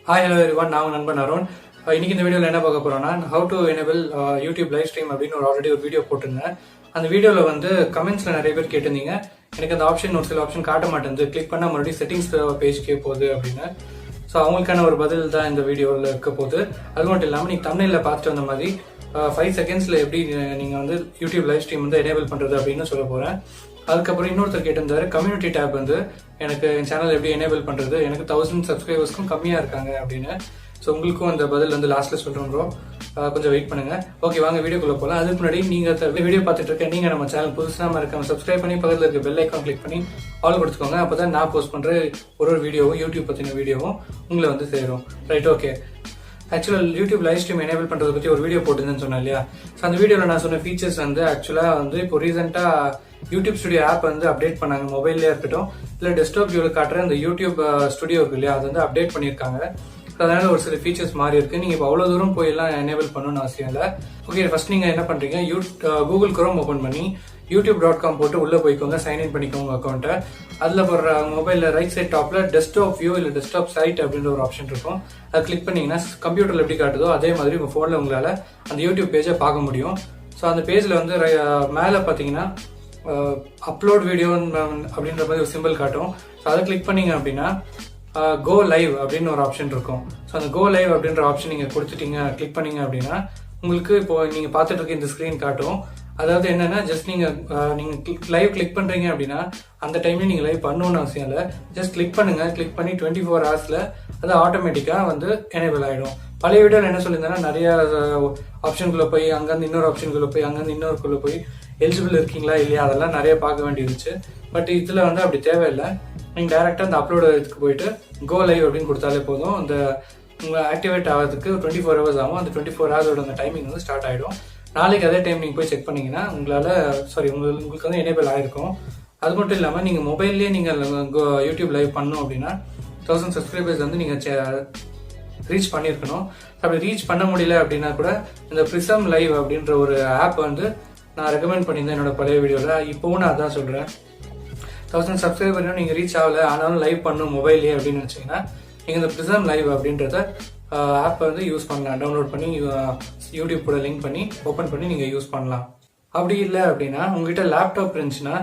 Hi hello everyone, நான் நண்பன் அருண். இன்னைக்கு இந்த வீடியோல என்ன பார்க்க போறோம்னா how to enable YouTube live stream அப்படின்னு ஆல்ரெடி ஒரு வீடியோ போட்டிருந்தேன். அந்த வீடியோல வந்து கமெண்ட்ஸ்ல நிறைய பேர் கேட்டிருந்தீங்க, எனக்கு அந்த ஆப்ஷன் ஒரு சில ஆப்ஷன் காட்ட மாட்டேங்குது, கிளிக் பண்ணா மறுபடியும் செட்டிங்ஸ் பேஜ்க்கே போகுது அப்படின்னு. ஸோ அவங்களுக்கான ஒரு பதில் தான் இந்த வீடியோவில் இருக்க போகுது. அது மட்டும் இல்லாமல் நீங்கள் தம்ப்நெயில்ல பார்த்துட்டு வந்த மாதிரி 5 செகண்ட்ஸில் எப்படி நீங்கள் வந்து யூடியூப் லைவ் ஸ்ட்ரீம் வந்து எனேபிள் பண்ணுறது அப்படின்னு சொல்ல போகிறேன். அதுக்கப்புறம் இன்னொருத்தர் கேட்டிருந்தாரு, கம்யூனிட்டி டேப் வந்து எனக்கு என் சேனல் எப்படி எனேபிள் பண்ணுறது, எனக்கு 1000 சப்ஸ்கிரைபர்ஸ்க்கும் கம்மியாக இருக்காங்க அப்படின்னு. ஸோ உங்களுக்கும் அந்த பதில் வந்து லாஸ்ட்டில் சொல்கிறோம் ப்ரோ, கொஞ்சம் வெயிட் பண்ணுங்கள். ஓகே வாங்க வீடியோக்குள்ளே போகலாம். அதுக்கு முன்னாடி நீங்கள் வீடியோ பார்த்துட்டு இருக்க நீங்கள் நம்ம சேனல் புதுசாக இருக்காங்க சப்ஸ்கிரைப் பண்ணி பக்கத்தில் இருக்க பெல் ஐக்கான் கிளிக் பண்ணி ஆல் கொடுத்துக்கோங்க. அப்போ தான் நான் போஸ்ட் பண்ணுற ஒரு வீடியோவும் யூடியூப் பற்றின வீடியோவும் உங்களை வந்து சேரும். Right, okay. ஆக்சுவலாக யூடியூப் லைவ் ஸ்ட்ரீம் எனேபிள் பண்ணுறதை பற்றி ஒரு வீடியோ போட்டுருந்தேன்னு சொன்னேன் இல்லையா? ஸோ அந்த வீடியோவில் நான் சொன்ன ஃபீச்சர்ஸ் வந்து ஆக்சுவலாக வந்து இப்போ ரீசெண்டாக யூடியூப் ஸ்டுடியோ ஆப் வந்து அப்டேட் பண்ணாங்க. மொபைல்லே இருக்கட்டும் இல்லை டெஸ்க்டாப் வியூவில் காட்டுற அந்த யூடியூப் ஸ்டுடியோ இருக்கு இல்லையா, அது வந்து அப்டேட் பண்ணியிருக்காங்க. அதனால ஒரு சில ஃபீச்சர்ஸ் மாறி இருக்கு. நீங்கள் இப்போ அவ்வளோ தூரம் போய் எல்லாம் எனேபிள் பண்ணணும்னு அவசியம் இல்லை. ஓகே, ஃபர்ஸ்ட் நீங்கள் என்ன பண்ணுறீங்க, கூகுள் குரோம் ஓப்பன் பண்ணி youtube.com போட்டு உள்ளே போய்க்கோங்க, சைன்இன் பண்ணிக்கோங்க அக்கௌண்ட்டை. அதில் போடுற மொபைலில் ரைட் சைட் டாப்பில் டெஸ்க்டாப் வியூ இல்லை டெஸ்க்டாப் சைட் அப்படின்ற ஒரு ஆப்ஷன் இருக்கும். அதை கிளிக் பண்ணிங்கன்னா கம்ப்யூட்டரில் எப்படி காட்டுதோ அதே மாதிரி உங்கள் ஃபோனில் உங்களால் அந்த யூடியூப் பேஜை பார்க்க முடியும். ஸோ அந்த பேஜில் வந்து மேலே பார்த்தீங்கன்னா அப்லோட் வீடியோ அப்படின்ற மாதிரி ஒரு சிம்பிள் காட்டும். ஸோ அதை கிளிக் பண்ணீங்க அப்படின்னா கோ லைவ் அப்படின்னு ஒரு ஆப்ஷன் இருக்கும். ஸோ அந்த கோ லைவ் அப்படின்ற ஆப்ஷன் நீங்கள் கொடுத்துட்டீங்க, கிளிக் பண்ணீங்க அப்படின்னா உங்களுக்கு இப்போ நீங்கள் பார்த்துட்டு இருக்க இந்த ஸ்க்ரீன் காட்டும். அதாவது என்னன்னா, ஜஸ்ட் நீங்கள் லைவ் கிளிக் பண்ணுறீங்க அப்படின்னா அந்த டைம்ல நீங்கள் லைவ் பண்ணணும்னு அவசியம் இல்லை. ஜஸ்ட் கிளிக் பண்ணுங்க, கிளிக் பண்ணி 24 ஹவர்ஸில் அது ஆட்டோமேட்டிக்காக வந்து எனேபிள் ஆகிடும். பழைய வீடியோவில் என்ன சொல்லியிருந்தேன்னா, நிறைய ஆப்ஷனுக்குள்ளே போய் அங்கேருந்து இன்னொரு ஆப்ஷனுக்குள்ளே போய் அங்கேருந்து இன்னொருக்குள்ளே போய் எலிஜிபிள் இருக்கீங்களா இல்லையா அதெல்லாம் நிறைய பார்க்க வேண்டியிருந்துச்சு. பட் இதில் வந்து அப்படி தேவையில்லை. நீங்கள் டேரெக்டாக அந்த அப்லோட் இதுக்கு போயிட்டு கோ லைவ் அப்படின்னு கொடுத்தாலே போதும். அந்த உங்கள் ஆக்டிவேட் ஆகிறதுக்கு 24 ஹவர்ஸ் ஆகும். அந்த 24 ஹவர்ஸோட அந்த டைமிங் வந்து ஸ்டார்ட் ஆகிடும். நாளைக்கு அதே டைம் நீங்கள் போய் செக் பண்ணிங்கன்னா உங்களுக்கு வந்து எனேபிள் ஆகிருக்கும். அது மட்டும் இல்லாமல் நீங்கள் மொபைல்லேயே நீங்கள் யூடியூப் லைவ் பண்ணணும் அப்படின்னா 1000 சப்ஸ்கிரைபர்ஸ் வந்து நீங்கள் ரீச் பண்ணியிருக்கணும். அப்படி ரீச் பண்ண முடியல அப்படின்னா கூட இந்த ப்ரிசம் லைவ் அப்படின்ற ஒரு ஆப் வந்து நான் ரெக்கமெண்ட் பண்ணியிருந்தேன் என்னோட பழைய வீடியோவில். இப்போவும் நான் அதான் சொல்கிறேன், 1000 சப்ஸ்கிரைபர் நீங்கள் ரீச் ஆகலை ஆனாலும் லைவ் பண்ணும் மொபைல்லே அப்படின்னு வச்சிங்கன்னா நீங்கள் இந்த ப்ரிசம் லைவ் அப்படின்றத ஆப்பை வந்து யூஸ் பண்ணலாம். டவுன்லோட் பண்ணி யூடியூப் கூட லிங்க் பண்ணி ஓப்பன் பண்ணி நீங்கள் யூஸ் பண்ணலாம். அப்படி இல்லை அப்படின்னா உங்ககிட்ட லேப்டாப் இருந்துச்சுன்னா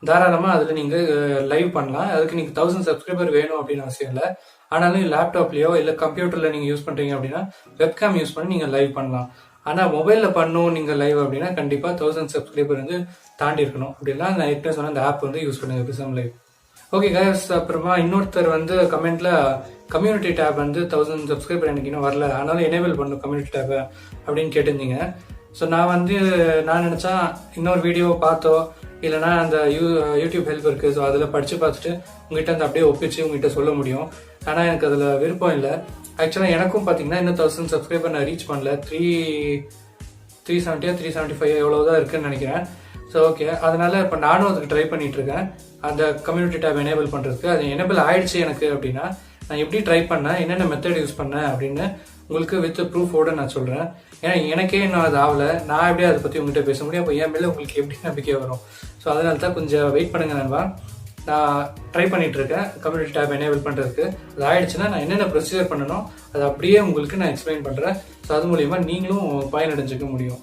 தாராளமாக அதில் நீங்கள் லைவ் பண்ணலாம். அதுக்கு நீங்கள் 1000 சப்ஸ்கிரைபர் வேணும் அப்படின்னு அவசியம் இல்லை. ஆனாலும் லேப்டாப்லேயோ இல்லை கம்ப்யூட்டரில் நீங்கள் யூஸ் பண்ணுறீங்க அப்படின்னா வெப்கேம் யூஸ் பண்ணி நீங்கள் லைவ் பண்ணலாம். ஆனால் மொபைலில் பண்ணணும் நீங்கள் லைவ் அப்படின்னா கண்டிப்பாக 1000 சப்ஸ்கிரைபர் வந்து தாண்டி இருக்கணும். அப்படின்னா நான் எப்படி சொன்ன அந்த ஆப் வந்து யூஸ் பண்ணுங்க, ப்ரிசம் லைவ். ஓகே கைஸ், அப்புறமா இன்னொருத்தர் வந்து கமெண்ட்ல கம்யூனிட்டி டேப் வந்து 1000 சப்ஸ்கிரைபர் எனக்கு இன்னும் வரல, ஆனாலும் எனேபிள் பண்ணும் கம்யூனிட்டி டேப்பை அப்படின்னு கேட்டிருந்தீங்க. ஸோ நான் நினச்சா இன்னொரு வீடியோ பார்த்தோ இல்லைனா அந்த யூடியூப் ஹெல்ப் இருக்குது, ஸோ அதில் படித்து பார்த்துட்டு உங்ககிட்ட அந்த அப்படியே ஒப்பிச்சு உங்ககிட்ட சொல்ல முடியும். ஆனால் எனக்கு அதில் விருப்பம் இல்லை. ஆக்சுவலாக எனக்கும் பார்த்தீங்கன்னா இன்னும் 1000 சப்ஸ்கிரைபர் நான் ரீச் பண்ணல. 370 375 எவ்வளோதான் இருக்குன்னு நினைக்கிறேன். ஸோ ஓகே, அதனால இப்போ நானும் அதுக்கு ட்ரை பண்ணிட்டு இருக்கேன் அந்த கம்யூனிட்டி டேப் எனேபிள் பண்ணுறதுக்கு. அது எனேபிள் ஆயிடுச்சு எனக்கு அப்படின்னா நான் எப்படி ட்ரை பண்ணேன், என்னென்ன மெத்தட் யூஸ் பண்ணேன் அப்படின்னு உங்களுக்கு வித் ப்ரூஃபோடு நான் சொல்கிறேன். ஏன்னா எனக்கே இன்னும் அது ஆகலை, நான் எப்படியே அதை பற்றி உங்கள்கிட்ட பேச முடியும். அப்போ என் மேலே உங்களுக்கு எப்படி நம்பிக்கை வரும்? ஸோ அதனால தான் கொஞ்சம் வெயிட் பண்ணுங்க நண்பா. நான் ட்ரை பண்ணிட்டு இருக்கேன் கம்யூனிட்டி டேப் எனேபிள் பண்ணுறதுக்கு. அது ஆயிடுச்சுன்னா நான் என்னென்ன ப்ரொசீஜர் பண்ணணும் அதை அப்படியே உங்களுக்கு நான் எக்ஸ்பிளைன் பண்ணுறேன். ஸோ அது மூலிமா நீங்களும் பயனடைஞ்சிக்க முடியும்.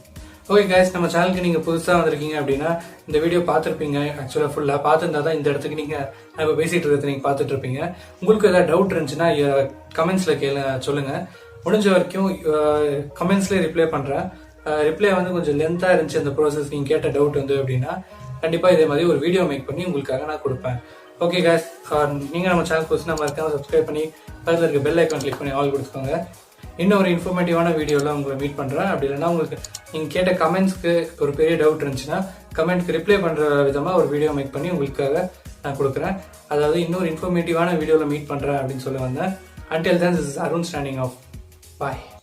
ஓகே கைஸ், நம்ம சேனலுக்கு நீங்கள் புதுசாக வந்திருக்கீங்க அப்படின்னா இந்த வீடியோ பார்த்துருப்பீங்க. ஆக்சுவலாக ஃபுல்லாக பார்த்துருந்தா தான் இந்த இடத்துக்கு நீங்கள் நான் இப்போ பேசிகிட்டு இருக்கிறது நீங்கள் பார்த்துட்டு இருப்பீங்க. உங்களுக்கு ஏதாவது டவுட் இருந்துச்சுன்னா கமெண்ட்ஸில் சொல்லுங்கள். முடிஞ்ச வரைக்கும் கமெண்ட்ஸ்லேயே ரிப்ளை பண்ணுறேன். ரிப்ளை வந்து கொஞ்சம் லென்த்தாக இருந்துச்சு அந்த ப்ராசஸ், நீங்கள் கேட்ட டவுட் வந்து அப்படின்னா கண்டிப்பாக இதே மாதிரி ஒரு வீடியோ மேக் பண்ணி உங்களுக்காக நான் கொடுப்பேன். ஓகே கைஸ், நீங்கள் நம்ம சேனல் புதுசு நம்ம இருக்காங்க சப்ஸ்கிரைப் பண்ணி பக்கத்தில் இருக்க பெல் ஐக்கான் கிளிக் பண்ணி ஆல் கொடுத்துக்கோங்க. இன்னும் ஒரு இன்ஃபர்மேட்டிவான வீடியோவில் உங்களை மீட் பண்ணுறேன். அப்படி இல்லைன்னா உங்களுக்கு நீங்கள் கேட்ட கமெண்ட்ஸ்க்கு ஒரு பெரிய டவுட் இருந்துச்சுன்னா கமெண்ட்க்கு ரிப்ளை பண்ணுற விதமாக ஒரு வீடியோ மேக் பண்ணி உங்களுக்காக நான் கொடுக்குறேன். அதாவது இன்னொரு இன்ஃபர்மேட்டிவான வீடியோவில் மீட் பண்ணுறேன் அப்படின்னு சொல்ல வந்தேன். Until then, this is Arun standing off. Bye.